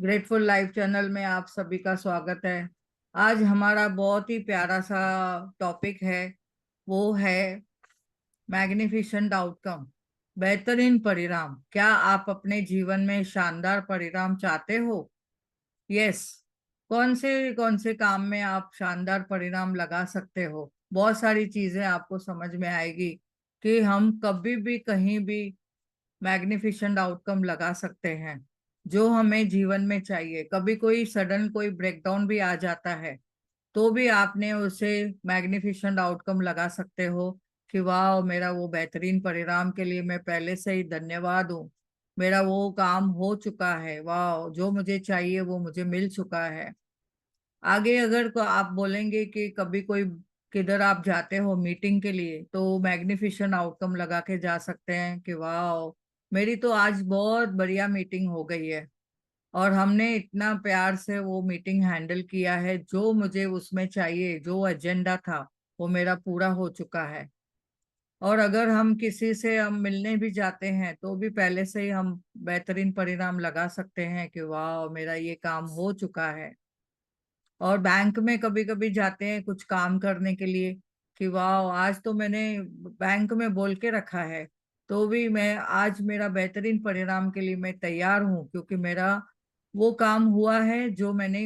Grateful life channel में आप सभी का स्वागत है। आज हमारा बहुत ही प्यारा सा टॉपिक है, वो है मैग्निफिसेंट आउटकम, बेहतरीन परिणाम। क्या आप अपने जीवन में शानदार परिणाम चाहते हो? यस। कौन से काम में आप शानदार परिणाम लगा सकते हो? बहुत सारी चीजें आपको समझ में आएगी कि हम कभी भी कहीं भी मैग्निफिसेंट आउटकम लगा सकते हैं जो हमें जीवन में चाहिए। कभी कोई सडन कोई ब्रेकडाउन भी आ जाता है तो भी आपने उसे मैग्निफिसेंट आउटकम लगा सकते हो कि वाह, मेरा वो बेहतरीन परिणाम के लिए मैं पहले से ही धन्यवाद हूँ। मेरा वो काम हो चुका है, वाह, जो मुझे चाहिए वो मुझे मिल चुका है। आगे अगर को आप बोलेंगे कि कभी कोई किधर आप जाते हो मीटिंग के लिए तो मैग्निफिसेंट आउटकम लगा के जा सकते हैं कि वाह, मेरी तो आज बहुत बढ़िया मीटिंग हो गई है और हमने इतना प्यार से वो मीटिंग हैंडल किया है, जो मुझे उसमें चाहिए, जो एजेंडा था वो मेरा पूरा हो चुका है। और अगर हम किसी से हम मिलने भी जाते हैं तो भी पहले से ही हम बेहतरीन परिणाम लगा सकते हैं कि वाह, मेरा ये काम हो चुका है। और बैंक में कभी कभी जाते हैं कुछ काम करने के लिए कि वाह, आज तो मैंने बैंक में बोल के रखा है तो भी मैं आज मेरा बेहतरीन परिणाम के लिए मैं तैयार हूँ, क्योंकि मेरा वो काम हुआ है जो मैंने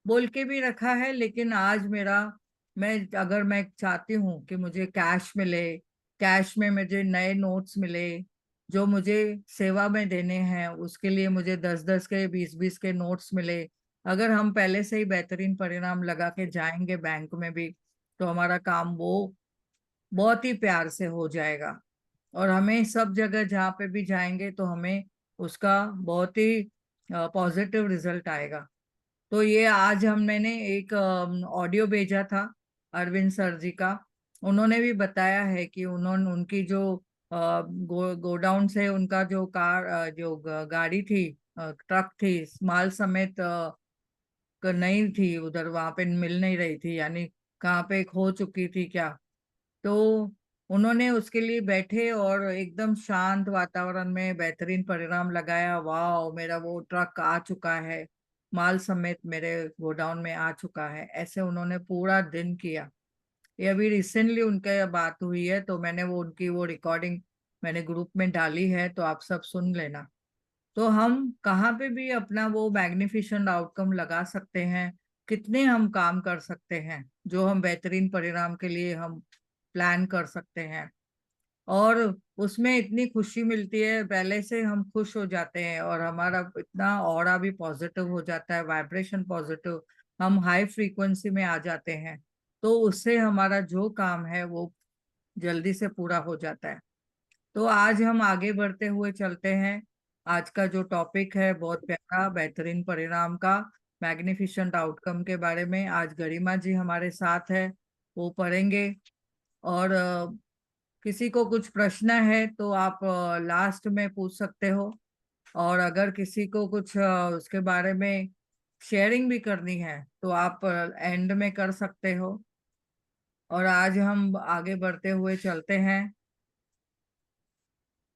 बोल के भी रखा है। लेकिन आज मेरा, मैं चाहती हूँ कि मुझे कैश मिले, कैश में मुझे नए नोट्स मिले जो मुझे सेवा में देने हैं, उसके लिए मुझे 10-10 के 20-20 के नोट्स मिले। अगर हम पहले से ही बेहतरीन परिणाम लगा के जाएंगे बैंक में भी तो हमारा काम वो बहुत ही प्यार से हो जाएगा। और हमें सब जगह जहाँ पे भी जाएंगे तो हमें उसका बहुत ही पॉजिटिव रिजल्ट आएगा। तो ये आज मैंने एक ऑडियो भेजा था अरविंद सर जी का। उन्होंने भी बताया है कि उन्होंने उनकी जो गोडाउन से उनका जो गाड़ी थी, ट्रक थी, माल समेत नहीं थी उधर, वहां पे मिल नहीं रही थी, यानी कहाँ पे खो चुकी थी क्या। तो उन्होंने उसके लिए बैठे और एकदम शांत वातावरण में बेहतरीन परिणाम लगाया। वाह, मेरा वो ट्रक आ चुका है, माल समेत मेरे गोडाउन में आ चुका है। ऐसे उन्होंने पूरा दिन किया। ये अभी रिसेंटली उनके बात हुई है तो मैंने वो उनकी वो रिकॉर्डिंग मैंने ग्रुप में डाली है, तो आप सब सुन लेना। तो हम कहाँ पे भी अपना वो मैग्निफिसेंट आउटकम लगा सकते हैं। कितने हम काम कर सकते हैं जो हम बेहतरीन परिणाम के लिए हम प्लान कर सकते हैं। और उसमें इतनी खुशी मिलती है, पहले से हम खुश हो जाते हैं और हमारा इतना ऑरा भी पॉजिटिव हो जाता है, वाइब्रेशन पॉजिटिव, हम हाई फ्रीक्वेंसी में आ जाते हैं। तो उससे हमारा जो काम है वो जल्दी से पूरा हो जाता है। तो आज हम आगे बढ़ते हुए चलते हैं। आज का जो टॉपिक है बहुत प्यारा, बेहतरीन परिणाम का, मैग्निफिसेंट आउटकम के बारे में आज गरिमा जी हमारे साथ है, वो पढ़ेंगे। और किसी को कुछ प्रश्न है तो आप लास्ट में पूछ सकते हो। और अगर किसी को कुछ उसके बारे में शेयरिंग भी करनी है तो आप एंड में कर सकते हो। और आज हम आगे बढ़ते हुए चलते हैं,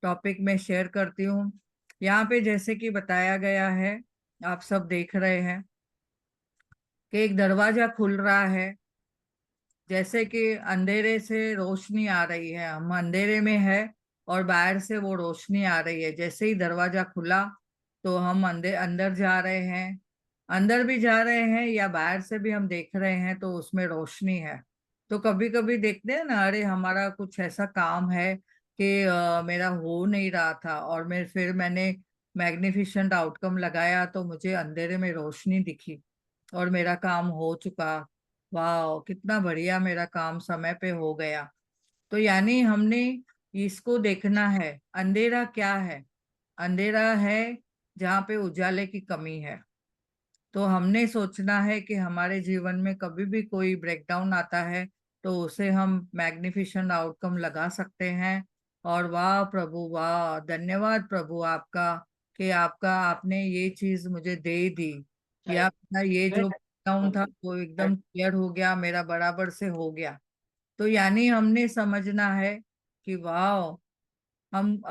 टॉपिक में शेयर करती हूँ। यहाँ पे जैसे कि बताया गया है, आप सब देख रहे हैं कि एक दरवाजा खुल रहा है। जैसे कि अंधेरे से रोशनी आ रही है, हम अंधेरे में है और बाहर से वो रोशनी आ रही है। जैसे ही दरवाजा खुला तो हम अंदर अंदर जा रहे हैं, अंदर भी जा रहे हैं या बाहर से भी हम देख रहे हैं तो उसमें रोशनी है। तो कभी कभी देखते हैं ना, अरे हमारा कुछ ऐसा काम है कि मेरा हो नहीं रहा था और मैंने मैग्निफिसेंट आउटकम लगाया तो मुझे अंधेरे में रोशनी दिखी और मेरा काम हो चुका। वाह, कितना बढ़िया, मेरा काम समय पे हो गया। तो यानी हमने इसको देखना है, अंधेरा क्या है? अंधेरा है जहाँ पे उजाले की कमी है। तो हमने सोचना है कि हमारे जीवन में कभी भी कोई ब्रेकडाउन आता है तो उसे हम मैग्निफिसेंट आउटकम लगा सकते हैं। और वाह प्रभु, वाह, धन्यवाद प्रभु आपका कि आपने ये चीज मुझे दे दी, या अपना ये जो ब्रेकडाउन था वो एकदम क्लियर हो गया, मेरा बराबर से हो गया। तो यानी हमने समझना है कि वाह, हम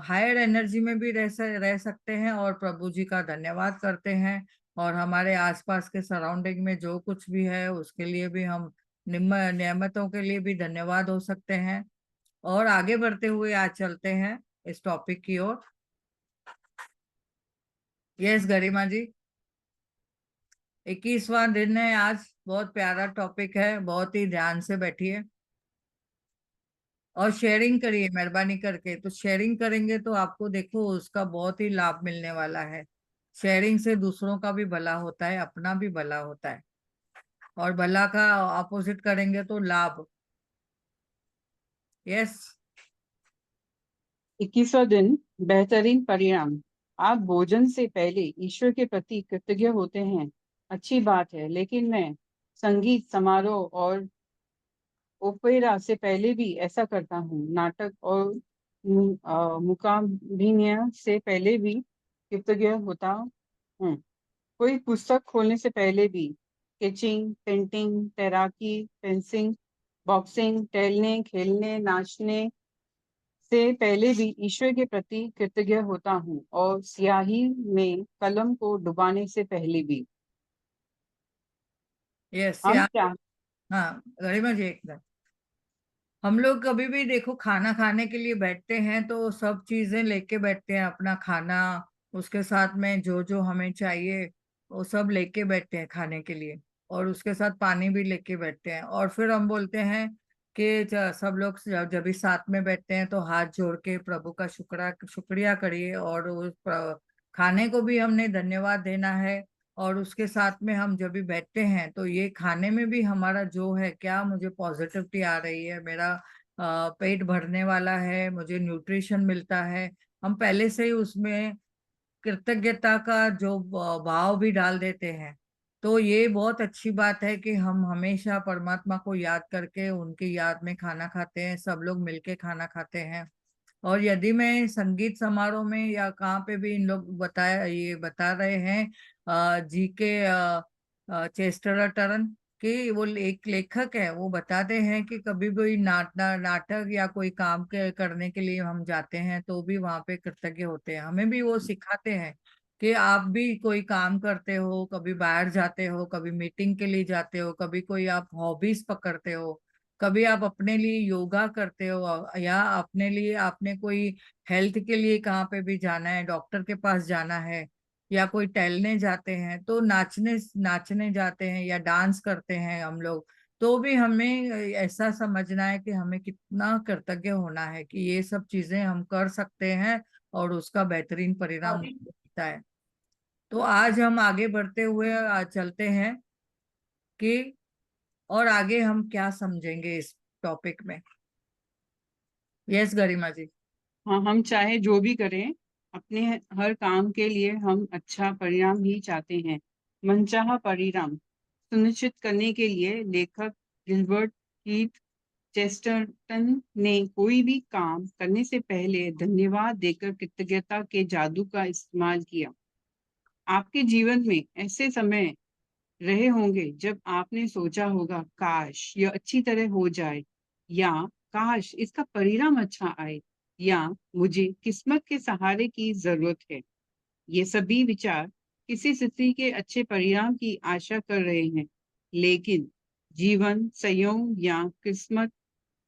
हायर एनर्जी में भी रह सकते हैं और प्रभु जी का धन्यवाद करते हैं, और हमारे आसपास के सराउंडिंग में जो कुछ भी है उसके लिए भी हम नियमतों के लिए भी धन्यवाद हो सकते हैं। और आगे बढ़ते हुए आज चलते हैं इस टॉपिक की ओर। यस गरिमा जी, 21वां दिन है आज, बहुत प्यारा टॉपिक है, बहुत ही ध्यान से बैठिए और शेयरिंग करिए मेहरबानी करके। तो शेयरिंग करेंगे तो आपको देखो उसका बहुत ही लाभ मिलने वाला है। शेयरिंग से दूसरों का भी भला होता है, अपना भी भला होता है, और भला का ऑपोजिट करेंगे तो लाभ। यस। 21वां दिन, बेहतरीन परिणाम। आप भोजन से पहले ईश्वर के प्रति कृतज्ञ होते हैं, अच्छी बात है, लेकिन मैं संगीत समारोह और ओपेरा से पहले भी ऐसा करता हूँ। नाटक और मुकाभिनय से पहले भी कृतज्ञ होता हूँ। कोई पुस्तक खोलने से पहले भी, स्केचिंग, पेंटिंग, तैराकी, फेंसिंग, बॉक्सिंग, टहलने, खेलने, नाचने से पहले भी ईश्वर के प्रति कृतज्ञ होता हूँ, और स्याही में कलम को डुबाने से पहले भी। यस हम या क्या हाँ गरिमा जी, एकदम। हम लोग कभी भी देखो खाना खाने के लिए बैठते हैं तो सब चीजें लेके बैठते हैं, अपना खाना, उसके साथ में जो जो हमें चाहिए वो सब लेके बैठते हैं खाने के लिए, और उसके साथ पानी भी लेके बैठते हैं। और फिर हम बोलते हैं कि सब लोग जब भी साथ में बैठते हैं तो हाथ जोड़ के प्रभु का शुक्रिया करिए, और उस खाने को भी हमने धन्यवाद देना है। और उसके साथ में हम जब भी बैठते हैं तो ये खाने में भी हमारा जो है, क्या मुझे पॉजिटिविटी आ रही है, मेरा पेट भरने वाला है, मुझे न्यूट्रिशन मिलता है, हम पहले से ही उसमें कृतज्ञता का जो भाव भी डाल देते हैं। तो ये बहुत अच्छी बात है कि हम हमेशा परमात्मा को याद करके उनकी याद में खाना खाते हैं, सब लोग मिलके खाना खाते हैं। और यदि मैं संगीत समारोह में या कहाँ पे भी इन लोग बता रहे हैं, जी के चेस्टर टर्न, कि वो एक लेखक है, वो बताते हैं कि कभी भी नाटक या कोई काम करने के लिए हम जाते हैं तो भी वहां पे कृतज्ञ होते हैं। हमें भी वो सिखाते हैं कि आप भी कोई काम करते हो, कभी बाहर जाते हो, कभी मीटिंग के लिए जाते हो, कभी कोई आप हॉबीज पकड़ते हो, कभी आप अपने लिए योगा करते हो, या अपने लिए आपने कोई हेल्थ के लिए कहाँ पे भी जाना है, डॉक्टर के पास जाना है, या कोई टहलने जाते हैं, तो नाचने नाचने जाते हैं या डांस करते हैं हम लोग, तो भी हमें ऐसा समझना है कि हमें कितना कृतज्ञ होना है कि ये सब चीजें हम कर सकते हैं और उसका बेहतरीन परिणाम मिलता है। तो आज हम आगे बढ़ते हुए चलते हैं कि और आगे हम क्या समझेंगे इस टॉपिक में। यस गरिमा जी। हाँ, हम चाहे जो भी करें, अपने हर काम के लिए हम अच्छा परिणाम ही चाहते हैं। मनचाहा परिणाम सुनिश्चित करने के लिए लेखक गिलबर्ट कीथ चेस्टरटन ने कोई भी काम करने से पहले धन्यवाद देकर कृतज्ञता के जादू का इस्तेमाल किया। आपके जीवन में ऐसे समय रहे होंगे जब आपने सोचा होगा, काश यह अच्छी तरह हो जाए, या काश इसका परिणाम अच्छा आए, या मुझे किस्मत के सहारे की जरूरत है। ये सभी विचार किसी स्थिति के अच्छे परिणाम की आशा कर रहे हैं, लेकिन जीवन संयोग या किस्मत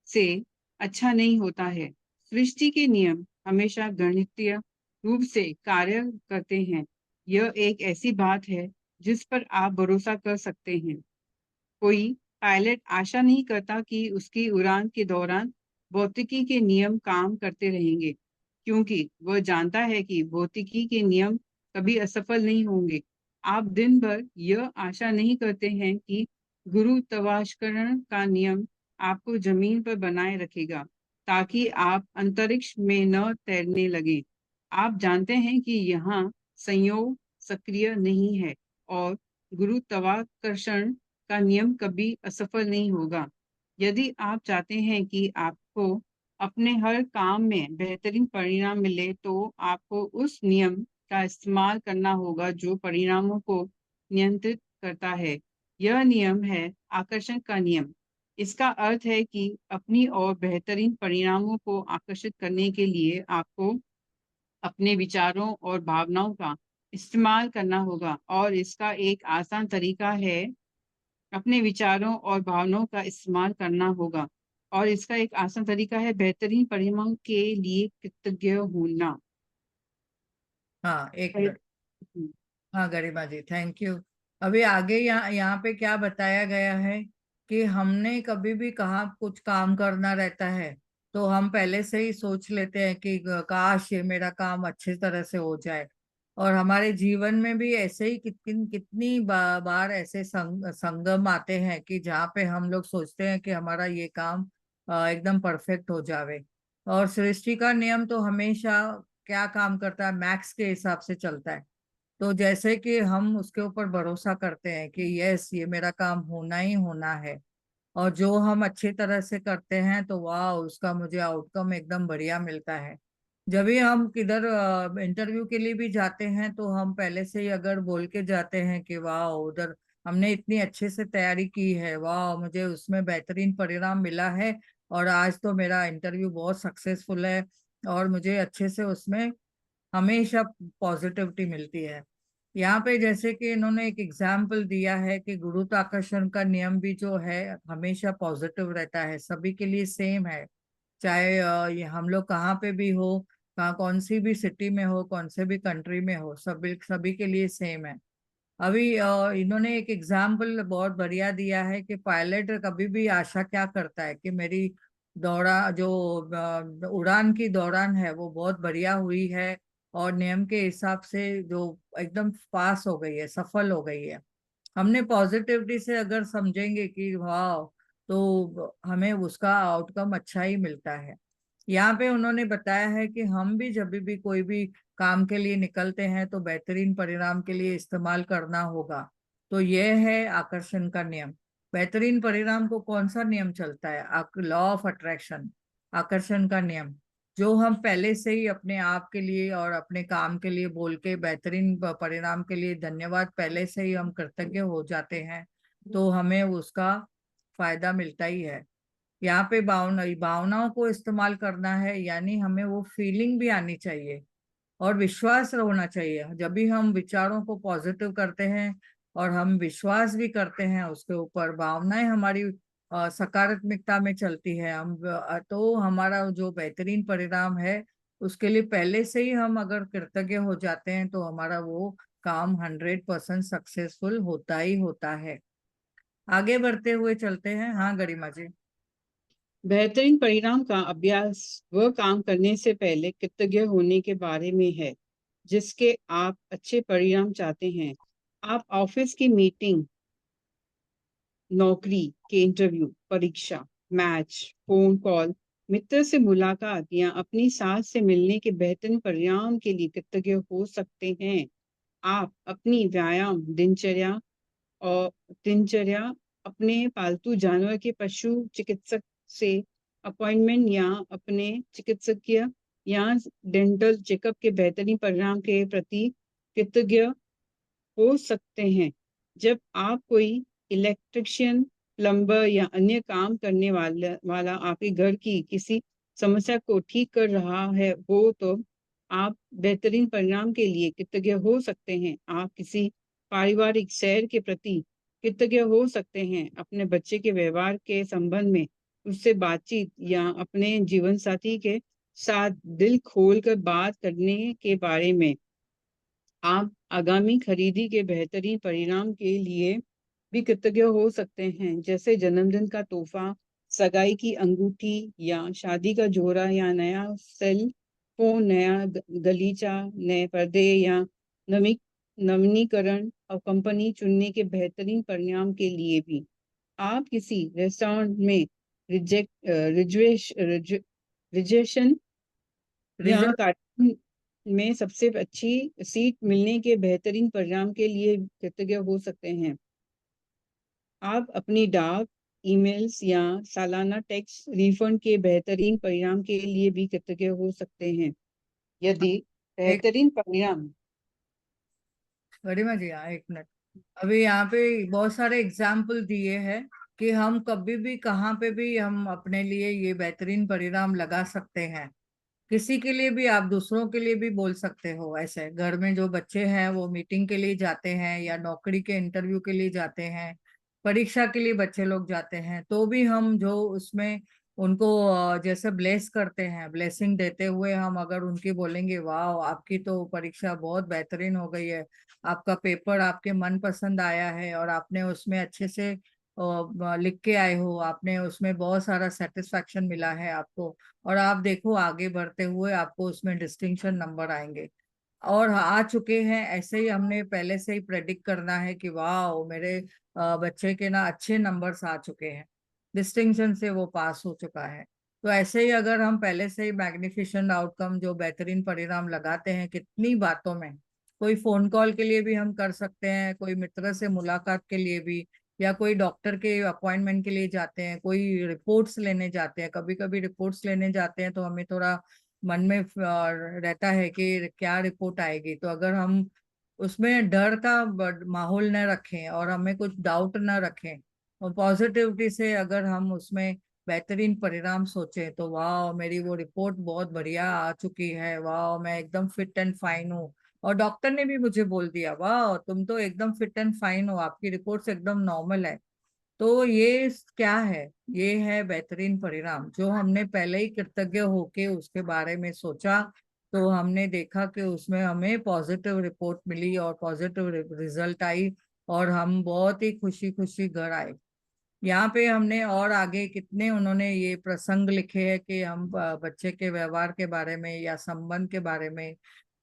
से अच्छा नहीं होता है। सृष्टि के नियम हमेशा गणितीय रूप से कार्य करते हैं। यह एक ऐसी बात है जिस पर आप भरोसा कर सकते हैं। कोई पायलट आशा नहीं करता कि उसकी उड़ान के दौरान भौतिकी के नियम काम करते रहेंगे, क्योंकि वह जानता है कि भौतिकी के नियम कभी असफल नहीं होंगे। आप दिन भर यह आशा नहीं करते हैं कि गुरुत्वाकर्षण का नियम आपको जमीन पर बनाए रखेगा ताकि आप अंतरिक्ष में न तैरने लगे। आप जानते हैं कि यहाँ संयोग सक्रिय नहीं है, और गुरुत्वाकर्षण का नियम कभी असफल नहीं होगा। यदि आप चाहते हैं कि आपको अपने हर काम में बेहतरीन परिणाम मिले, तो आपको उस नियम का इस्तेमाल करना होगा जो परिणामों को नियंत्रित करता है। यह नियम है आकर्षण का नियम। इसका अर्थ है कि अपनी और बेहतरीन परिणामों को आकर्षित करने के लिए आपको अपने विचारों और भावनाओं का इस्तेमाल करना होगा, और इसका एक आसान तरीका है अपने विचारों और भावनाओं का इस्तेमाल करना होगा, और इसका एक आसान तरीका है बेहतरीन परिणाम के लिए कृतज्ञ होना। हाँ, एक मिनट। हाँ गरिमा जी, थैंक यू। अभी आगे यहाँ पे क्या बताया गया है कि हमने कभी भी कहा कुछ काम करना रहता है तो हम पहले से ही सोच लेते हैं कि काश ये मेरा काम अच्छी तरह से हो जाए। और हमारे जीवन में भी ऐसे ही कितनी कितनी बार ऐसे संगम आते हैं कि जहाँ पे हम लोग सोचते हैं कि हमारा ये काम एकदम परफेक्ट हो जावे। और सृष्टि का नियम तो हमेशा क्या काम करता है, मैक्स के हिसाब से चलता है। तो जैसे कि हम उसके ऊपर भरोसा करते हैं कि यस ये मेरा काम होना ही होना है, और जो हम अच्छी तरह से करते हैं तो वाह उसका मुझे आउटकम एकदम बढ़िया मिलता है। जब भी हम किधर इंटरव्यू के लिए भी जाते हैं तो हम पहले से ही अगर बोल के जाते हैं कि वाह उधर हमने इतनी अच्छे से तैयारी की है, वाह मुझे उसमें बेहतरीन परिणाम मिला है, और आज तो मेरा इंटरव्यू बहुत सक्सेसफुल है, और मुझे अच्छे से उसमें हमेशा पॉजिटिविटी मिलती है। यहाँ पे जैसे कि इन्होंने एक एग्जाम्पल दिया है कि गुरुत्वाकर्षण का नियम भी जो है हमेशा पॉजिटिव रहता है, सभी के लिए सेम है। चाहे ये हम लोग कहाँ पे भी हो, कहाँ कौन सी भी सिटी में हो, कौन से भी कंट्री में हो, सभी सभी के लिए सेम है। अभी इन्होंने एक एग्जाम्पल बहुत बढ़िया दिया है कि पायलट कभी भी आशा क्या करता है कि मेरी दौड़ा जो उड़ान की दौरान है वो बहुत बढ़िया हुई है, और नियम के हिसाब से जो एकदम पास हो गई है, सफल हो गई है। हमने पॉजिटिविटी से अगर समझेंगे कि वाह, तो हमें उसका आउटकम अच्छा ही मिलता है। यहाँ पे उन्होंने बताया है कि हम भी जब भी कोई भी काम के लिए निकलते हैं तो बेहतरीन परिणाम के लिए इस्तेमाल करना होगा। तो यह है आकर्षण का नियम। बेहतरीन परिणाम को कौन सा नियम चलता है, लॉ ऑफ अट्रैक्शन, आकर्षण का नियम। जो हम पहले से ही अपने आप के लिए और अपने काम के लिए बोल के बेहतरीन परिणाम के लिए धन्यवाद पहले से ही हम कृतज्ञ हो जाते हैं, तो हमें उसका फायदा मिलता ही है। यहाँ पे भावनाओं को इस्तेमाल करना है, यानी हमें वो फीलिंग भी आनी चाहिए और विश्वास होना चाहिए। जब भी हम विचारों को पॉजिटिव करते हैं और हम विश्वास भी करते हैं उसके ऊपर, भावनाएं हमारी सकारात्मकता में चलती है, हम तो हमारा जो बेहतरीन परिणाम है उसके लिए पहले से ही हम अगर कृतज्ञ हो जाते हैं तो हमारा वो काम 100% सक्सेसफुल होता ही होता है। आगे बढ़ते हुए चलते हैं। हाँ गरिमा जी। बेहतरीन परिणाम का अभ्यास वह काम करने से पहले कृतज्ञ होने के बारे में है जिसके आप अच्छे परिणाम चाहते हैं। आप ऑफिस की मीटिंग, नौकरी के इंटरव्यू, परीक्षा, मैच, फोन कॉल, मित्र से मुलाकात या अपनी सास से मिलने के बेहतरीन परिणाम के लिए कृतज्ञ हो सकते हैं। आप अपनी व्यायाम और दिनचर्या, अपने पालतू जानवर के पशु चिकित्सक से अपॉइंटमेंट या अपने चिकित्सकीय या डेंटल चेकअप के बेहतरीन परिणाम के प्रति कृतज्ञ हो सकते हैं। जब आप कोई इलेक्ट्रिशियन, प्लम्बर या अन्य काम करने वाला आपके घर की किसी समस्या को ठीक कर रहा है हो, तो आप बेहतरीन परिणाम के लिए कृतज्ञ हो सकते हैं। आप किसी पारिवारिक सैर के प्रति कृतज्ञ हो सकते हैं। अपने बच्चे के व्यवहार के संबंध में उससे बातचीत या अपने जीवन साथी के साथ दिल खोलकर बात करने के बारे में। आप आगामी खरीदी के बेहतरीन परिणाम के लिए भी कृतज्ञ हो सकते हैं, जैसे जन्मदिन का तोहफा, सगाई की अंगूठी या शादी का जोड़ा या नया सेल फोन, नया गलीचा, नए पर्दे या नवी नवीनीकरण और कंपनी चुनने के बेहतरीन परिणाम के लिए भी। आप किसी रेस्टोरेंट में रिजर्वेशन या रिजर्व। कार्यक्रम में सबसे अच्छी सीट मिलने के बेहतरीन परिणाम के लिए कृतज्ञ हो सकते हैं। आप अपनी डाक, ईमेल्स या सालाना टैक्स रिफंड के बेहतरीन परिणाम के लिए भी कृतज्ञ हो सकते हैं। यदि एक बेहतरीन परिणाम गरिमा जी, हाँ एक मिनट। अभी यहाँ पे बहुत सारे एग्जाम्पल दिए हैं कि हम कभी भी कहाँ पे भी हम अपने लिए ये बेहतरीन परिणाम लगा सकते हैं। किसी के लिए भी, आप दूसरों के लिए भी बोल सकते हो। ऐसे घर में जो बच्चे हैं वो मीटिंग के लिए जाते हैं या नौकरी के इंटरव्यू के लिए जाते हैं, परीक्षा के लिए बच्चे लोग जाते हैं, तो भी हम जो उसमें उनको जैसे ब्लेस करते हैं, ब्लेसिंग देते हुए हम अगर उनकी बोलेंगे वाह आपकी तो परीक्षा बहुत बेहतरीन हो गई है, आपका पेपर आपके मन पसंद आया है और आपने उसमें अच्छे से लिख के आए हो, आपने उसमें बहुत सारा सेटिस्फैक्शन मिला है आपको, और आप देखो आगे बढ़ते हुए आपको उसमें डिस्टिंक्शन नंबर आएंगे और आ चुके हैं। ऐसे ही हमने पहले से ही प्रेडिक्ट करना है कि वाह मेरे बच्चे के ना अच्छे नंबर्स आ चुके हैं, डिस्टिंक्शन से वो पास हो चुका है। तो ऐसे ही अगर हम पहले से ही मैग्निफिसेंट आउटकम जो बेहतरीन परिणाम लगाते हैं कितनी बातों में, कोई फोन कॉल के लिए भी हम कर सकते हैं, कोई मित्र से मुलाकात के लिए भी, या कोई डॉक्टर के अपॉइंटमेंट के लिए जाते हैं, कोई रिपोर्ट्स लेने जाते हैं। कभी कभी रिपोर्ट्स लेने जाते हैं तो हमें थोड़ा मन में रहता है कि क्या रिपोर्ट आएगी, तो अगर हम उसमें डर का माहौल न रखें और हमें कुछ डाउट न रखें और पॉजिटिविटी से अगर हम उसमें बेहतरीन परिणाम सोचें तो वाह मेरी वो रिपोर्ट बहुत बढ़िया आ चुकी है, वाह मैं एकदम फिट एंड फाइन हूँ, और डॉक्टर ने भी मुझे बोल दिया वाह तुम तो एकदम फिट एंड फाइन हो, आपकी रिपोर्ट्स एकदम नॉर्मल है। तो ये क्या है? ये है बेहतरीन परिणाम जो हमने पहले ही कृतज्ञ होके उसके बारे में सोचा, तो हमने देखा कि उसमें हमें पॉजिटिव रिपोर्ट मिली और पॉजिटिव रिजल्ट आई और हम बहुत ही खुशी खुशी घर आए। यहाँ पे हमने और आगे कितने उन्होंने ये प्रसंग लिखे हैं कि हम बच्चे के व्यवहार के बारे में या संबंध के बारे में,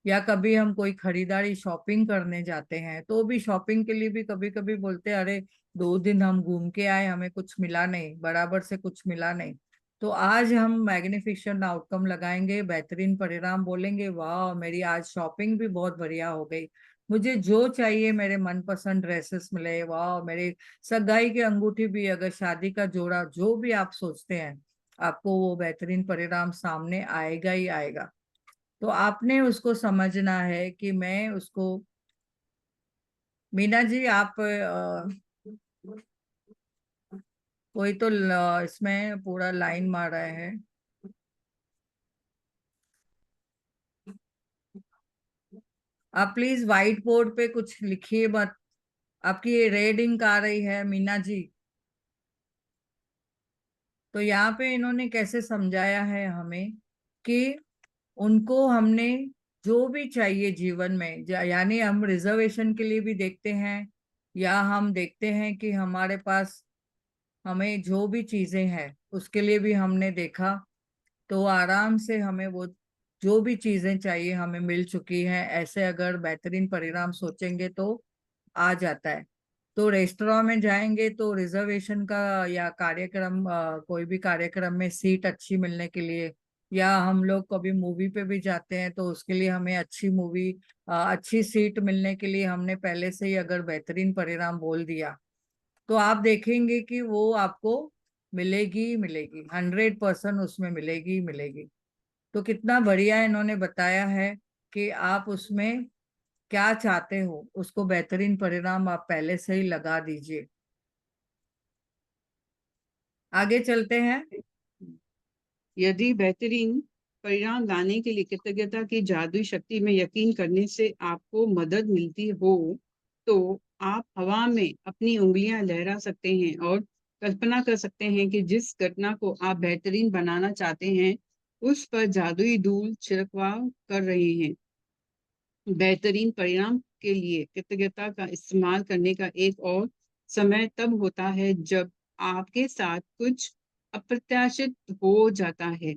या कभी हम कोई खरीदारी शॉपिंग करने जाते हैं तो भी शॉपिंग के लिए भी कभी कभी बोलते हैं अरे 2 दिन हम घूम के आए हमें कुछ मिला नहीं, बराबर से कुछ मिला नहीं। तो आज हम मैग्निफिकेंट आउटकम लगाएंगे, बेहतरीन परिणाम बोलेंगे, वाह मेरी आज शॉपिंग भी बहुत बढ़िया हो गई, मुझे जो चाहिए मेरे मनपसंद ड्रेसेस मिले, वाह मेरे सगाई की अंगूठी भी, अगर शादी का जोड़ा, जो भी आप सोचते हैं आपको वो बेहतरीन परिणाम सामने आएगा ही आएगा। तो आपने उसको समझना है कि मैं उसको, मीना जी आप कोई तो इसमें पूरा लाइन मार रहा है। आप प्लीज व्हाइट बोर्ड पे कुछ लिखिए मत, आपकी ये रेड इंक आ रही है मीना जी। तो यहाँ पे इन्होंने कैसे समझाया है हमें कि उनको हमने जो भी चाहिए जीवन में, यानी हम रिजर्वेशन के लिए भी देखते हैं, या हम देखते हैं कि हमारे पास हमें जो भी चीजें हैं उसके लिए भी हमने देखा, तो आराम से हमें वो जो भी चीजें चाहिए हमें मिल चुकी हैं। ऐसे अगर बेहतरीन परिणाम सोचेंगे तो आ जाता है। तो रेस्टोरेंट में जाएंगे तो रिजर्वेशन का या कार्यक्रम, कोई भी कार्यक्रम में सीट अच्छी मिलने के लिए, या हम लोग कभी मूवी पे भी जाते हैं तो उसके लिए हमें अच्छी मूवी, अच्छी सीट मिलने के लिए हमने पहले से ही अगर बेहतरीन परिणाम बोल दिया तो आप देखेंगे कि वो आपको मिलेगी मिलेगी, 100% उसमें मिलेगी मिलेगी। तो कितना बढ़िया इन्होंने बताया है कि आप उसमें क्या चाहते हो उसको बेहतरीन परिणाम आप पहले से ही लगा दीजिए। आगे चलते हैं। यदि बेहतरीन परिणाम लाने के लिए कृतज्ञता की जादुई शक्ति में यकीन करने से आपको मदद मिलती हो, तो आप हवा में अपनी उंगलियां लहरा सकते हैं और कल्पना कर सकते हैं कि जिस घटना को आप बेहतरीन बनाना चाहते हैं उस पर जादुई धूल छिड़काव कर रहे हैं। बेहतरीन परिणाम के लिए कृतज्ञता का इस्तेमाल करने का एक और समय तब होता है जब आपके साथ कुछ अप्रत्याशित हो जाता है।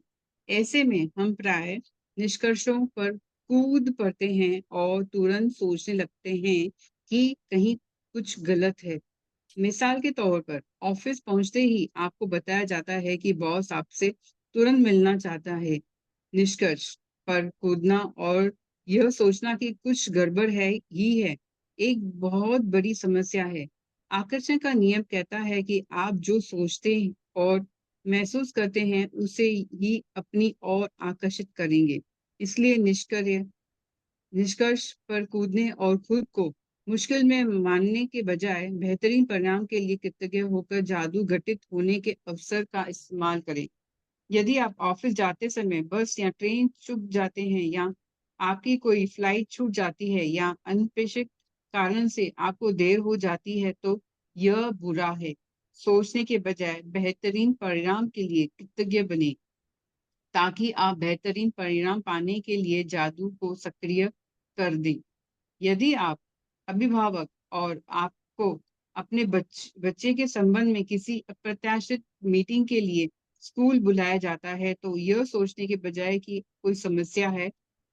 ऐसे में हम प्राय निष्कर्षों पर कूद पड़ते हैं और तुरंत सोचने लगते हैं कि कहीं कुछ गलत है। मिसाल के तौर पर ऑफिस पहुंचते ही आपको बताया जाता है कि बॉस आपसे तुरंत मिलना चाहता है। निष्कर्ष पर कूदना और यह सोचना कि कुछ गड़बड़ है ही है एक बहुत बड़ी समस्या है। आकर्षण का नियम कहता है कि आप जो सोचते हैं और महसूस करते हैं उसे ही अपनी ओर आकर्षित करेंगे। इसलिए निष्कर्ष पर कूदने और खुद को मुश्किल में मानने के बजाय बेहतरीन परिणाम के लिए कृतज्ञ होकर जादू घटित होने के अवसर का इस्तेमाल करें। यदि आप ऑफिस जाते समय बस या ट्रेन चूक जाते हैं, या आपकी कोई फ्लाइट छूट जाती है, या अनपेक्षित कारण से आपको देर हो जाती है, तो यह बुरा है। सोचने के बजाय बेहतरीन परिणाम के लिए कृतज्ञ बने, ताकि आप बेहतरीन परिणाम पाने के लिए जादू को सक्रिय कर दें। यदि आप अभिभावक और आपको अपने बच्चे के संबंध में किसी अप्रत्याशित मीटिंग के लिए स्कूल बुलाया जाता है, तो यह सोचने के बजाय कि कोई समस्या है,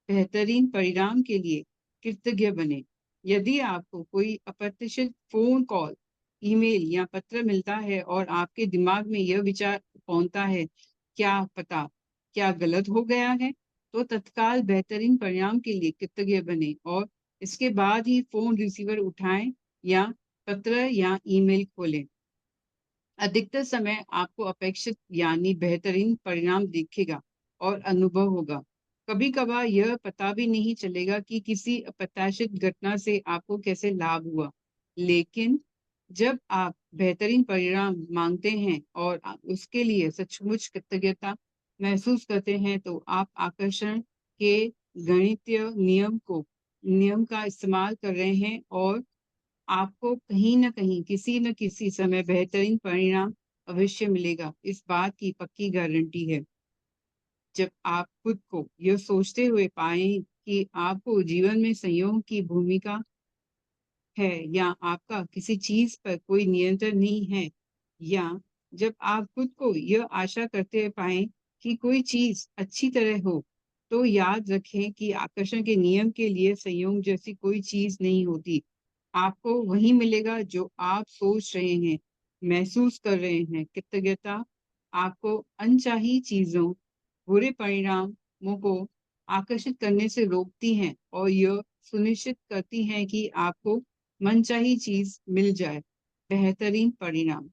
बेहतरीन परिणाम के लिए कृतज्ञ बने। यदि आपको कोई अप्रत्याशित फोन कॉल, ईमेल या पत्र मिलता है और आपके दिमाग में यह विचार पहुंचता है, क्या पता क्या गलत हो गया है, तो तत्काल बेहतरीन परिणाम के लिए कृतज्ञ बने और इसके बाद ही फोन रिसीवर उठाएं या पत्र या ईमेल खोलें। अधिकतर समय आपको अपेक्षित यानी बेहतरीन परिणाम दिखेगा और अनुभव होगा। कभी-कभार यह पता भी नहीं चलेगा कि किसी अप्रत्याशित घटना से आपको कैसे लाभ हुआ। लेकिन जब आप बेहतरीन परिणाम मांगते हैं और उसके लिए सचमुच कृतज्ञता महसूस करते हैं, तो आप आकर्षण के गणितीय नियम का इस्तेमाल कर रहे हैं और आपको कहीं न कहीं, किसी न किसी समय बेहतरीन परिणाम अवश्य मिलेगा। इस बात की पक्की गारंटी है। जब आप खुद को यह सोचते हुए पाएँ कि आपको जीवन में संयोग की भूमिका है, या आपका किसी चीज़ पर कोई नियंत्रण नहीं है, या जब आप खुद को यह आशा करते पाएँ कि कोई चीज़ अच्छी तरह हो, तो याद रखें कि आकर्षण के नियम के लिए संयोग जैसी कोई चीज़ नहीं होती। आपको वही मिलेगा जो आप सोच रहे हैं, महसूस कर रहे हैं। कृतज्ञता आपको अनचाही चीज़ों, बुरे परिणामों को आकर्षित करने से रोकती हैं और यह सुनिश्चित करती हैं कि आपको मनचाही चीज़ मिल जाए। बेहतरीन परिणाम।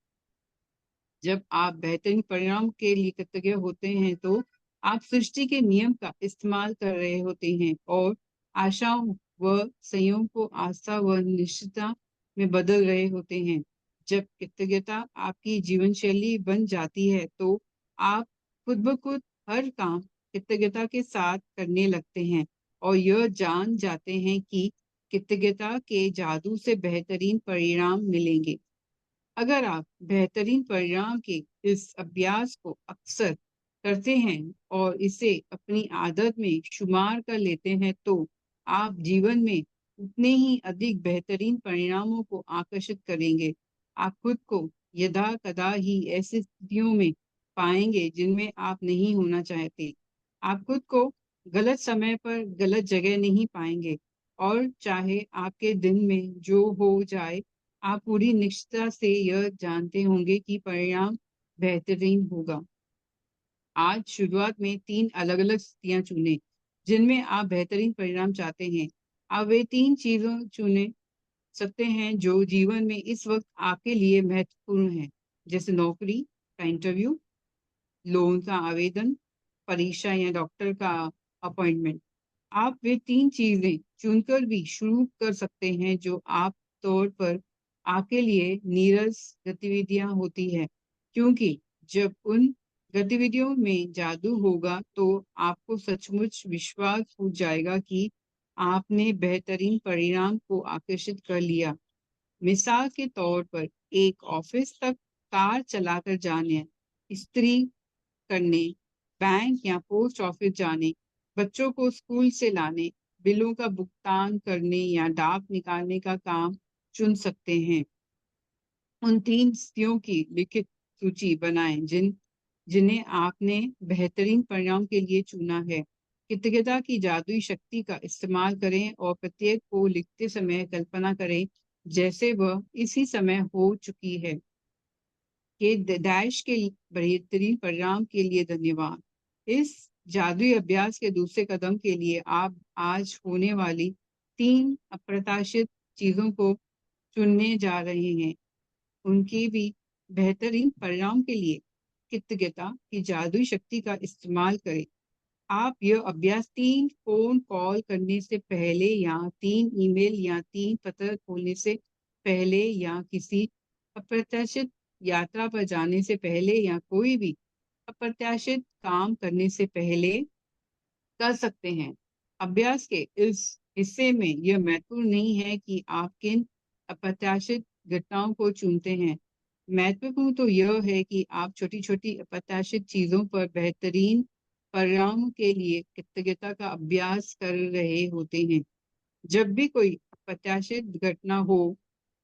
जब आप बेहतरीन परिणाम के लिए कृतज्ञ होते हैं, तो आप सृष्टि के नियम का इस्तेमाल कर रहे होते हैं और आशाओं व संयोग को आस्था व निश्चितता में बदल रहे होते हैं। जब कृतज्ञता आपकी जीवन शैली बन जाती है, तो आप खुद ब खुद हर काम कृतज्ञता के साथ करने लगते हैं और यह जान जाते हैं कि कृतज्ञता के जादू से बेहतरीन परिणाम मिलेंगे। अगर आप बेहतरीन परिणाम के इस अभ्यास को अक्सर करते हैं और इसे अपनी आदत में शुमार कर लेते हैं, तो आप जीवन में उतने ही अधिक बेहतरीन परिणामों को आकर्षित करेंगे। आप खुद को यदा कदा ही ऐसी स्थितियों में पाएंगे जिनमें आप नहीं होना चाहते। आप खुद को गलत समय पर गलत जगह नहीं पाएंगे, और चाहे आपके दिन में जो हो जाए, आप पूरी निश्चितता से यह जानते होंगे कि परिणाम बेहतरीन होगा। आज शुरुआत में 3 अलग-अलग स्थितियाँ चुनें, जिनमें आप बेहतरीन परिणाम चाहते हैं। आप वे 3 चीज़ों चुन सकते हैं जो जीवन में इस वक़्त आपके लिए महत्वपूर्ण हैं, जैसे नौकरी का इंटरव्यू, लोन का आवेदन, परीक्षा या डॉक्टर का अपॉइंटमेंट। आप वे 3 चीज़ें चुनकर भी शुरू कर सकते हैं जो आप तौर पर आपके लिए नीरस गतिविधियाँ होती हैं, क्योंकि जब उन गतिविधियों में जादू होगा, तो आपको सचमुच विश्वास हो जाएगा कि आपने बेहतरीन परिणाम को आकर्षित कर लिया। मिसाल के तौर पर एक ऑफिस तक कार चलाकर जाने, इस्त्री करने, बैंक या पोस्ट ऑफिस जाने, बच्चों को स्कूल से लाने, बिलों का भुगतान करने या डाक निकालने का काम चुन सकते हैं। उन 3 स्थितियों की लिखित सूची बनाएं जिन्हें आपने बेहतरीन परिणाम के लिए चुना है। कृतज्ञता की जादुई शक्ति का इस्तेमाल करें और प्रत्येक को लिखते समय कल्पना करें जैसे वह इसी समय हो चुकी है। के डैश के बेहतरीन परिणाम के लिए धन्यवाद। इस जादुई अभ्यास के दूसरे कदम के लिए आप आज होने वाली 3 अप्रत्याशित चीज़ों को चुनने जा रहे हैं। उनके भी बेहतरीन परिणाम के लिए कृतज्ञता की जादुई शक्ति का इस्तेमाल करें। आप यह अभ्यास 3 फोन कॉल करने से पहले या 3 ईमेल या 3 पत्र खोलने से पहले या किसी अप्रत्याशित यात्रा पर जाने से पहले या कोई भी अप्रत्याशित काम करने से पहले कर सकते हैं। अभ्यास के इस हिस्से में यह महत्वपूर्ण नहीं है कि आप किन अप्रत्याशित घटनाओं को चुनते हैं। महत्वपूर्ण तो यह है कि आप छोटी-छोटी अप्रत्याशित चीज़ों पर बेहतरीन परिणाम के लिए कृतज्ञता का अभ्यास कर रहे होते हैं। जब भी कोई अप्रत्याशित घटना हो,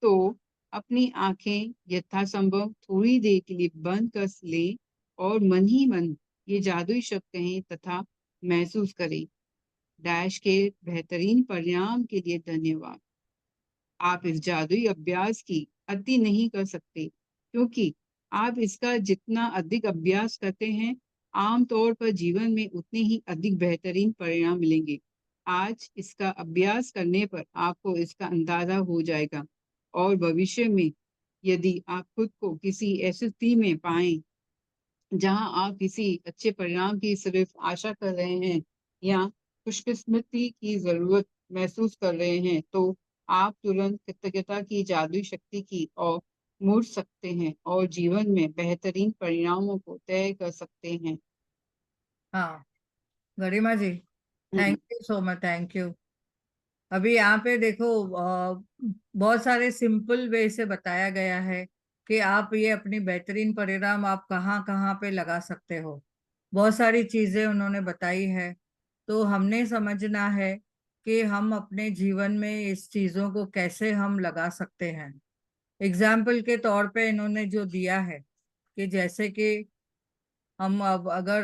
तो अपनी आँखें यथासंभव थोड़ी देर के लिए बंद कर लें और मन ही मन ये जादुई शब्द कहें तथा महसूस करें, डैश के बेहतरीन परिणाम के लिए धन्यवाद। आप इस जादुई अभ्यास की अति नहीं कर सकते, क्योंकि आप इसका जितना अधिक अभ्यास करते हैं, आम तौर पर जीवन में उतने ही अधिक बेहतरीन परिणाम मिलेंगे। आज इसका अभ्यास करने पर आपको इसका अंदाजा हो जाएगा और भविष्य में यदि आप खुद को किसी ऐसी स्थिति में पाएं जहां आप किसी अच्छे परिणाम की सिर्फ आशा कर रहे हैं या खुशकिस्मती की जरूरत महसूस कर रहे हैं, तो आप तुरंत कृतज्ञता की जादुई शक्ति की ओर मुड़ सकते हैं और जीवन में बेहतरीन परिणामों को तय कर सकते हैं। हाँ, गरिमा जी, हम्म। Thank you so much, thank you. अभी यहाँ पे देखो, बहुत सारे सिंपल वे से बताया गया है कि आप ये अपनी बेहतरीन परिणाम आप कहाँ कहाँ पे लगा सकते हो। बहुत सारी चीजें उन्होंने बताई है। तो हमने समझना है कि हम अपने जीवन में इस चीजों को कैसे हम लगा सकते हैं। एग्जाम्पल के तौर पे इन्होंने जो दिया है कि जैसे कि हम अब अगर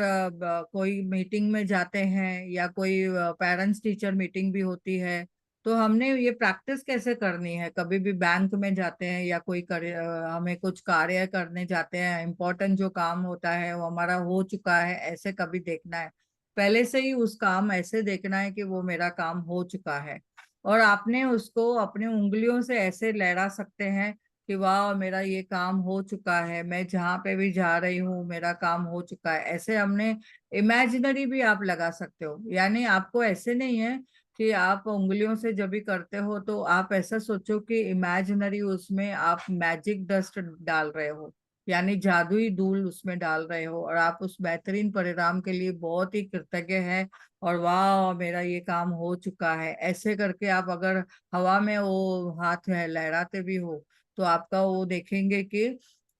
कोई मीटिंग में जाते हैं या कोई पेरेंट्स टीचर मीटिंग भी होती है, तो हमने ये प्रैक्टिस कैसे करनी है। कभी भी बैंक में जाते हैं या कोई हमें कुछ कार्य करने जाते हैं, इम्पोर्टेंट जो काम होता है वो हमारा हो चुका है ऐसे कभी देखना है। पहले से ही उस काम ऐसे देखना है कि वो मेरा काम हो चुका है, और आपने उसको अपने उंगलियों से ऐसे लहरा सकते हैं कि वाह मेरा ये काम हो चुका है, मैं जहाँ पे भी जा रही हूँ मेरा काम हो चुका है। ऐसे हमने इमेजिनरी भी आप लगा सकते हो, यानी आपको ऐसे नहीं है कि आप उंगलियों से जब भी करते हो तो आप ऐसा सोचो कि इमेजिनरी उसमें आप मैजिक डस्ट डाल रहे हो, यानी जादुई धूल उसमें डाल रहे हो, और आप उस बेहतरीन परिणाम के लिए बहुत ही कृतज्ञ है। और वाह मेरा ये काम हो चुका है ऐसे करके आप अगर हवा में वो हाथ है लहराते भी हो, तो आपका वो देखेंगे कि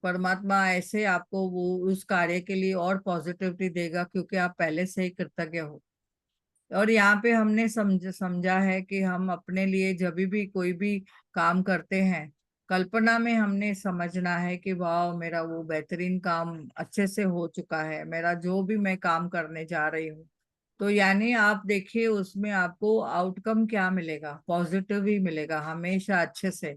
परमात्मा ऐसे आपको वो उस कार्य के लिए और पॉजिटिविटी देगा, क्योंकि आप पहले से ही कृतज्ञ हो। और यहाँ पे हमने समझा है कि हम अपने लिए जब भी कोई भी काम करते हैं, कल्पना में हमने समझना है कि वाह मेरा वो बेहतरीन काम अच्छे से हो चुका है, मेरा जो भी मैं काम करने जा रही हूँ। तो यानी आप देखिए उसमें आपको आउटकम क्या मिलेगा, पॉजिटिव ही मिलेगा हमेशा अच्छे से।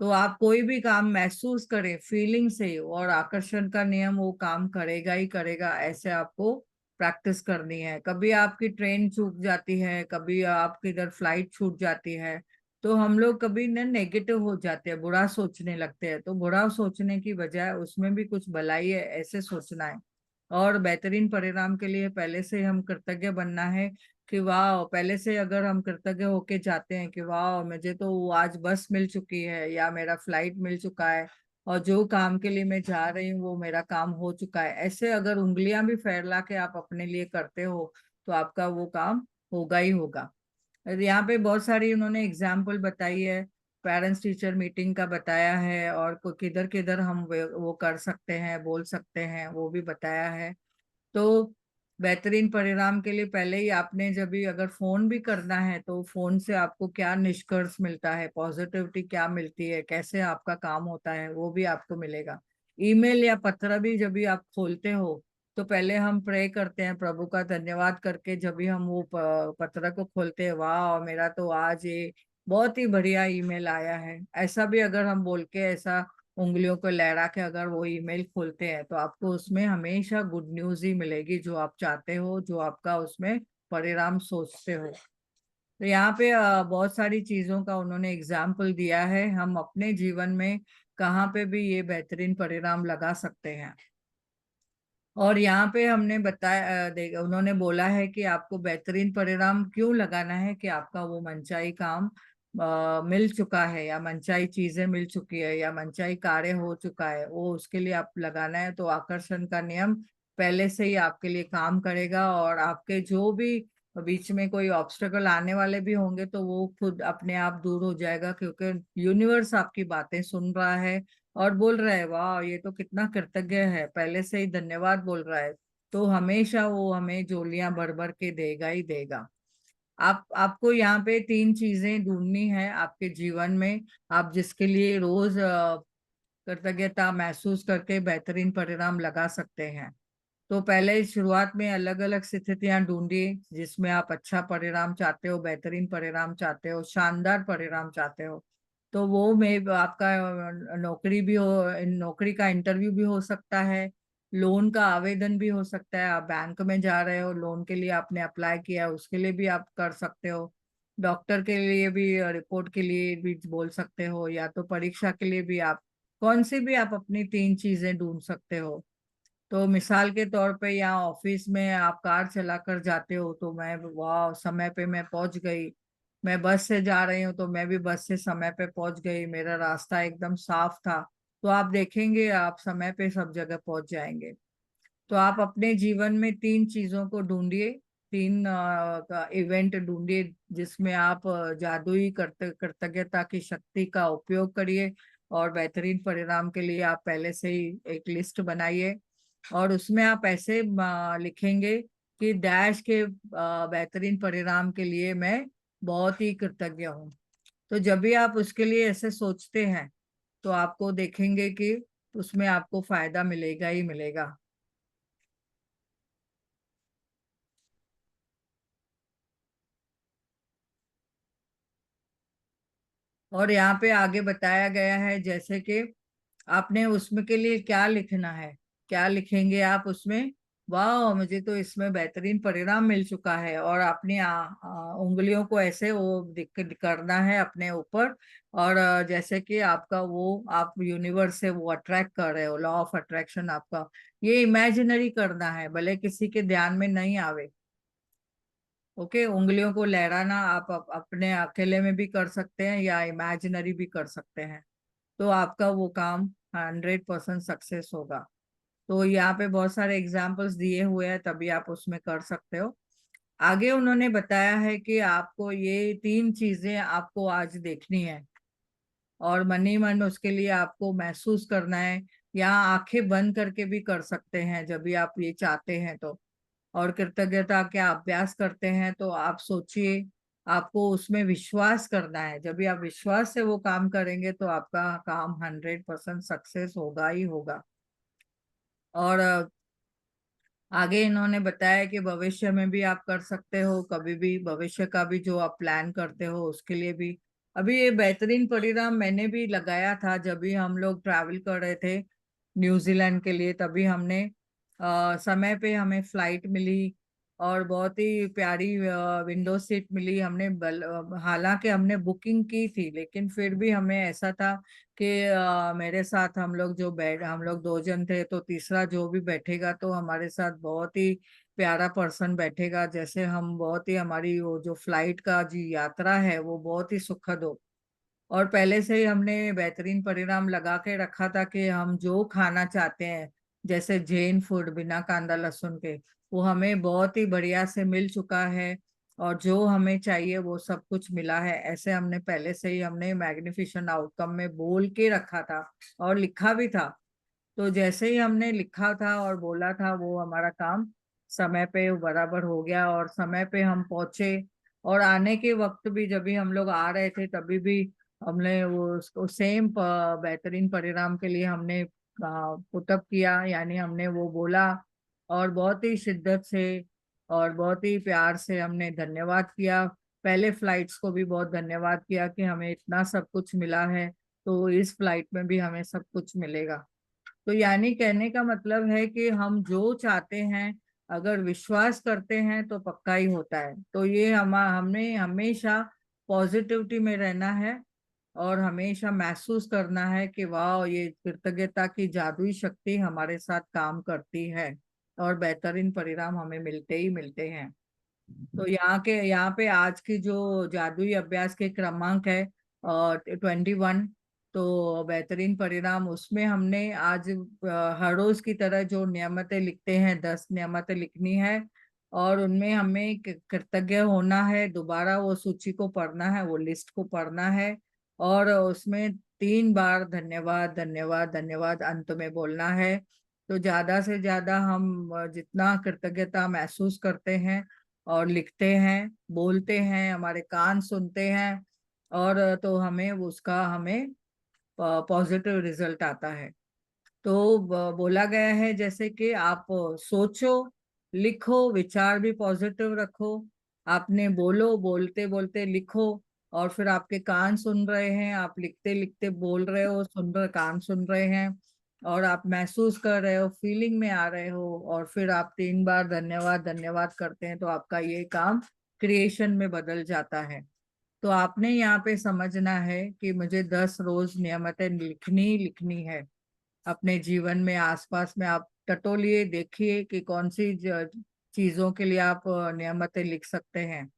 तो आप कोई भी काम महसूस करें फीलिंग से, और आकर्षण का नियम वो काम करेगा ही करेगा, ऐसे आपको प्रैक्टिस करनी है। कभी आपकी ट्रेन छूट जाती है, कभी आपकी इधर फ्लाइट छूट जाती है, तो हम लोग कभी न नेगेटिव हो जाते हैं, बुरा सोचने लगते हैं। तो बुरा सोचने की बजाय उसमें भी कुछ भलाई है ऐसे सोचना है। और बेहतरीन परिणाम के लिए पहले से हम कृतज्ञ बनना है कि वाह, पहले से अगर हम कृतज्ञ होके जाते हैं कि वाह मुझे तो वो आज बस मिल चुकी है या मेरा फ्लाइट मिल चुका है, और जो काम के लिए मैं जा रही हूँ वो मेरा काम हो चुका है, ऐसे अगर उंगलियां भी फैला के आप अपने लिए करते हो, तो आपका वो काम होगा ही होगा। यहाँ पे बहुत सारी उन्होंने एग्जाम्पल बताई है, पेरेंट्स टीचर मीटिंग का बताया है, और किधर किधर हम वो कर सकते हैं बोल सकते हैं वो भी बताया है। तो बेहतरीन परिणाम के लिए पहले ही आपने जब भी अगर फोन भी करना है, तो फोन से आपको क्या निष्कर्ष मिलता है, पॉजिटिविटी क्या मिलती है, कैसे आपका काम होता है, वो भी आपको मिलेगा। ईमेल या पत्र भी जब भी आप खोलते हो, तो पहले हम प्रे करते हैं प्रभु का धन्यवाद करके, जब भी हम वो पत्र को खोलते हैं, वाह मेरा तो आज ये बहुत ही बढ़िया ईमेल आया है, ऐसा भी अगर हम बोल के ऐसा उंगलियों को लहरा के अगर वो ईमेल खोलते हैं, तो आपको उसमें हमेशा गुड न्यूज ही मिलेगी, जो आप चाहते हो, जो आपका उसमें परिणाम सोचते हो। तो यहाँ पे बहुत सारी चीजों का उन्होंने एग्जाम्पल दिया है, हम अपने जीवन में कहाँ पे भी ये बेहतरीन परिणाम लगा सकते हैं। और यहाँ पे हमने बताया उन्होंने बोला है कि आपको बेहतरीन परिणाम क्यों लगाना है कि आपका वो मनचाही काम मिल चुका है, या मनचाही चीजें मिल चुकी है, या मनचाही कार्य हो चुका है, वो उसके लिए आप लगाना है। तो आकर्षण का नियम पहले से ही आपके लिए काम करेगा, और आपके जो भी बीच में कोई ऑब्स्टेकल आने वाले भी होंगे तो वो खुद अपने आप दूर हो जाएगा, क्योंकि यूनिवर्स आपकी बातें सुन रहा है और बोल रहा है वाह ये तो कितना कृतज्ञ है, पहले से ही धन्यवाद बोल रहा है। तो हमेशा वो हमें जोलियां भर भर के देगा ही देगा। आपको यहाँ पे तीन चीजें ढूंढनी है आपके जीवन में, आप जिसके लिए रोज कृतज्ञता महसूस करके बेहतरीन परिणाम लगा सकते हैं। तो पहले शुरुआत में अलग अलग स्थितियां ढूंढिए जिसमें आप अच्छा परिणाम चाहते हो, बेहतरीन परिणाम चाहते हो, शानदार परिणाम चाहते हो। तो वो में आपका नौकरी भी हो, नौकरी का इंटरव्यू भी हो सकता है, लोन का आवेदन भी हो सकता है, आप बैंक में जा रहे हो लोन के लिए आपने अप्लाई किया है उसके लिए भी आप कर सकते हो, डॉक्टर के लिए भी रिपोर्ट के लिए भी बोल सकते हो, या तो परीक्षा के लिए भी आप कौन सी भी आप अपनी तीन चीजें ढूंढ सकते हो। तो मिसाल के तौर पे यहाँ ऑफिस में आप कार चलाकर जाते हो तो मैं वाह समय पे मैं पहुंच गई, मैं बस से जा रही हूँ तो मैं भी बस से समय पे पहुंच गई, मेरा रास्ता एकदम साफ था। तो आप देखेंगे आप समय पे सब जगह पहुंच जाएंगे। तो आप अपने जीवन में तीन चीजों को ढूंढिए, तीन इवेंट ढूंढिए जिसमें आप जादुई कृतज्ञता की शक्ति का उपयोग करिए, और बेहतरीन परिणाम के लिए आप पहले से ही एक लिस्ट बनाइए, और उसमें आप ऐसे लिखेंगे कि डैश के बेहतरीन परिणाम के लिए मैं बहुत ही कृतज्ञ हूँ। तो जब भी आप उसके लिए ऐसे सोचते हैं तो आपको देखेंगे कि उसमें आपको फायदा मिलेगा ही मिलेगा। और यहाँ पे आगे बताया गया है जैसे कि आपने उसमें के लिए क्या लिखना है, क्या लिखेंगे आप उसमें, वाह मुझे तो इसमें बेहतरीन परिणाम मिल चुका है, और अपनी उंगलियों को ऐसे वो करना है अपने ऊपर, और जैसे कि आपका वो आप यूनिवर्स से वो अट्रैक्ट कर रहे हो, लॉ ऑफ अट्रैक्शन आपका ये इमेजिनरी करना है, भले किसी के ध्यान में नहीं आवे। ओके, उंगलियों को लहराना आप अपने अकेले में भी कर सकते हैं या इमेजिनरी भी कर सकते हैं। तो आपका वो काम 100% सक्सेस होगा। तो यहाँ पे बहुत सारे एग्जाम्पल्स दिए हुए हैं तभी आप उसमें कर सकते हो। आगे उन्होंने बताया है कि आपको ये तीन चीजें आपको आज देखनी है, और मन ही मन उसके लिए आपको महसूस करना है, या आंखें बंद करके भी कर सकते हैं जब भी आप ये चाहते हैं तो। और कृतज्ञता का अभ्यास करते हैं तो आप सोचिए, आपको उसमें विश्वास करना है, जब भी आप विश्वास से वो काम करेंगे तो आपका काम 100% सक्सेस होगा ही होगा। और आगे इन्होंने बताया कि भविष्य में भी आप कर सकते हो, कभी भी भविष्य का भी जो आप प्लान करते हो उसके लिए भी। अभी ये बेहतरीन परिणाम मैंने भी लगाया था जब भी हम लोग ट्रैवल कर रहे थे न्यूजीलैंड के लिए, तभी हमने समय पे हमें फ्लाइट मिली, और बहुत ही प्यारी विंडो सीट मिली। हमने हालांकि हमने बुकिंग की थी लेकिन फिर भी हमें ऐसा था कि मेरे साथ हम लोग दो जन थे, तो तीसरा जो भी बैठेगा तो हमारे साथ बहुत ही प्यारा पर्सन बैठेगा, जैसे हम बहुत ही हमारी वो जो फ्लाइट का जी यात्रा है वो बहुत ही सुखद हो। और पहले से ही हमने बेहतरीन परिणाम लगा के रखा था कि हम जो खाना चाहते हैं, जैसे जैन फूड बिना कांदा लहसुन के, वो हमें बहुत ही बढ़िया से मिल चुका है, और जो हमें चाहिए वो सब कुछ मिला है। ऐसे हमने पहले से ही हमने मैग्निफिसेंट आउटकम में बोल के रखा था और लिखा भी था। तो जैसे ही हमने लिखा था और बोला था वो हमारा काम समय पे बराबर हो गया, और समय पे हम पहुंचे। और आने के वक्त भी जब भी हम लोग आ रहे थे तभी भी हमने वो उसको सेम बेहतरीन परिणाम के लिए हमने पुटअप किया, यानी हमने वो बोला, और बहुत ही शिद्दत से और बहुत ही प्यार से हमने धन्यवाद किया। पहले फ्लाइट्स को भी बहुत धन्यवाद किया कि हमें इतना सब कुछ मिला है, तो इस फ्लाइट में भी हमें सब कुछ मिलेगा। तो यानी कहने का मतलब है कि हम जो चाहते हैं अगर विश्वास करते हैं तो पक्का ही होता है। तो ये हमें हमेशा पॉजिटिविटी में रहना है, और हमेशा महसूस करना है कि वाह ये कृतज्ञता की जादुई शक्ति हमारे साथ काम करती है। और बेहतरीन परिणाम हमें मिलते ही मिलते हैं। तो यहाँ पे आज की जो जादुई अभ्यास के क्रमांक है 21। तो बेहतरीन परिणाम उसमें हमने आज हर रोज की तरह जो नियमतें लिखते हैं, 10 नियमतें लिखनी है और उनमें हमें कृतज्ञ होना है, दोबारा वो सूची को पढ़ना है, वो लिस्ट को पढ़ना है और उसमें 3 बार धन्यवाद धन्यवाद धन्यवाद अंत में बोलना है। तो ज्यादा से ज्यादा हम जितना कृतज्ञता महसूस करते हैं और लिखते हैं, बोलते हैं, हमारे कान सुनते हैं और तो हमें उसका हमें पॉजिटिव रिजल्ट आता है। तो बोला गया है जैसे कि आप सोचो, लिखो, विचार भी पॉजिटिव रखो, आपने बोलो, बोलते बोलते लिखो और फिर आपके कान सुन रहे हैं, आप लिखते लिखते बोल रहे हो, सुन रहे कान सुन रहे हैं और आप महसूस कर रहे हो, फीलिंग में आ रहे हो और फिर आप 3 बार धन्यवाद धन्यवाद करते हैं तो आपका ये काम क्रिएशन में बदल जाता है। तो आपने यहाँ पे समझना है कि मुझे 10 रोज नियमित लिखनी लिखनी है अपने जीवन में। आसपास में आप टटोलिए, देखिए कि कौन सी चीजों के लिए आप नियमित लिख सकते हैं।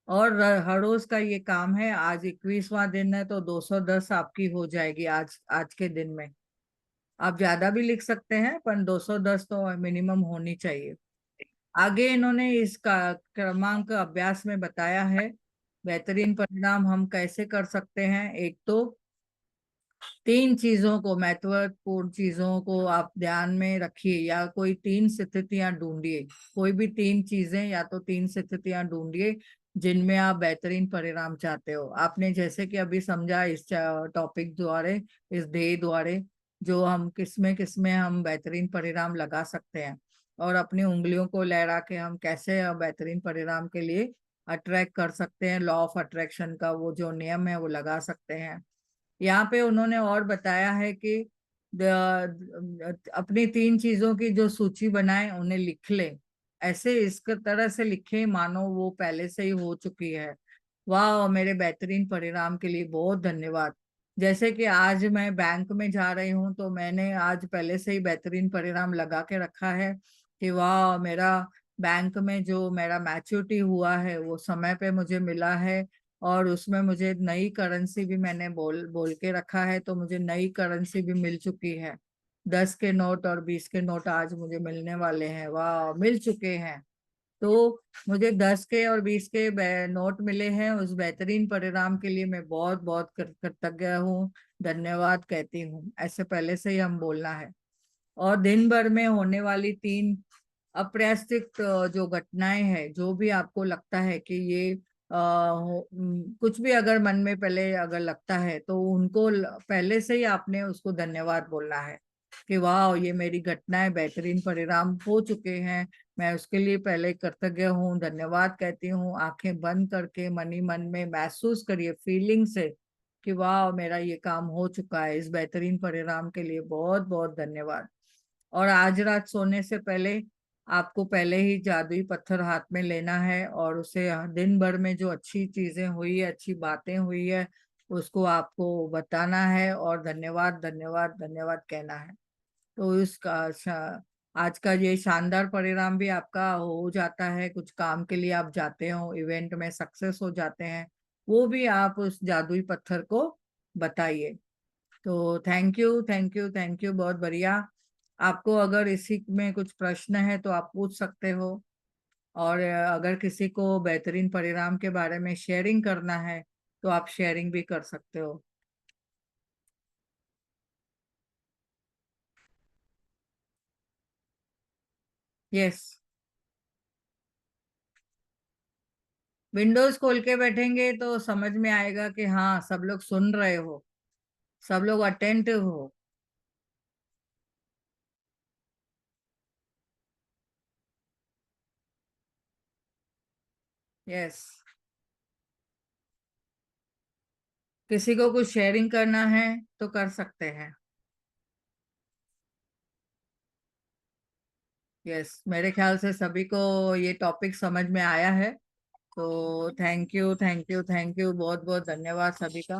और हर रोज का ये काम है। आज 21वां दिन है तो 210 आपकी हो जाएगी आज आज के दिन में। आप ज्यादा भी लिख सकते हैं पर 210 तो मिनिमम होनी चाहिए। आगे इन्होंने इसका क्रमांक अभ्यास में बताया है बेहतरीन परिणाम हम कैसे कर सकते हैं। एक तो 3 चीजों को, महत्वपूर्ण चीजों को आप ध्यान में रखिए या कोई 3 स्थितियां ढूंढिए। कोई भी 3 चीजें या तो 3 स्थितियां ढूंढिए जिनमें आप बेहतरीन परिणाम चाहते हो। आपने जैसे कि अभी समझा इस टॉपिक द्वारे, इस ध्येय द्वारे, जो हम किसमें हम बेहतरीन परिणाम लगा सकते हैं और अपनी उंगलियों को लहरा के हम कैसे बेहतरीन परिणाम के लिए अट्रैक्ट कर सकते हैं। लॉ ऑफ अट्रैक्शन का वो जो नियम है वो लगा सकते हैं। यहाँ पे उन्होंने और बताया है कि अपनी 3 चीजों की जो सूची बनाए उन्हें लिख ले। ऐसे इस तरह से लिखे मानो वो पहले से ही हो चुकी है। वाह, मेरे बेहतरीन परिणाम के लिए बहुत धन्यवाद। जैसे कि आज मैं बैंक में जा रही हूँ तो मैंने आज पहले से ही बेहतरीन परिणाम लगा के रखा है कि वाह, मेरा बैंक में जो मेरा मैच्योरिटी हुआ है वो समय पे मुझे मिला है और उसमें मुझे नई करेंसी भी मैंने बोल बोल के रखा है तो मुझे नई करेंसी भी मिल चुकी है। 10 के नोट और 20 के नोट आज मुझे मिलने वाले हैं। वाह, मिल चुके हैं। तो मुझे 10 के और 20 के नोट मिले हैं। उस बेहतरीन परिणाम के लिए मैं बहुत बहुत कृतज्ञ हूँ, धन्यवाद कहती हूँ। ऐसे पहले से ही हम बोलना है। और दिन भर में होने वाली 3 अप्रत्याशित जो घटनाएं हैं, जो भी आपको लगता है कि ये कुछ भी अगर मन में पहले अगर लगता है तो उनको पहले से ही आपने उसको धन्यवाद बोलना है कि वाह, ये मेरी घटनाएं बेहतरीन परिणाम हो चुके हैं, मैं उसके लिए पहले कृतज्ञ हूँ, धन्यवाद कहती हूँ। आंखें बंद करके मन ही मन में महसूस करिए, फीलिंग से, कि वाह, मेरा ये काम हो चुका है, इस बेहतरीन परिणाम के लिए बहुत बहुत धन्यवाद। और आज रात सोने से पहले आपको पहले ही जादुई पत्थर हाथ में लेना है और उसे दिन भर में जो अच्छी चीजें हुई है, अच्छी बातें हुई है, उसको आपको बताना है और धन्यवाद धन्यवाद धन्यवाद कहना है। तो इसका आज का ये शानदार परिणाम भी आपका हो जाता है। कुछ काम के लिए आप जाते हो, इवेंट में सक्सेस हो जाते हैं, वो भी आप उस जादुई पत्थर को बताइए। तो thank you thank you thank you, बहुत बढ़िया। आपको अगर इसी में कुछ प्रश्न है तो आप पूछ सकते हो और अगर किसी को बेहतरीन परिणाम के बारे में शेयरिंग करना है तो आप शेयरिंग भी कर सकते हो। यस, विंडोज खोल के बैठेंगे तो समझ में आएगा कि हाँ, सब लोग सुन रहे हो, सब लोग अटेंटिव हो। यस, किसी को कुछ शेयरिंग करना है तो कर सकते हैं। यस, मेरे ख्याल से सभी को ये टॉपिक समझ में आया है। तो thank you thank you thank you, बहुत बहुत धन्यवाद सभी का।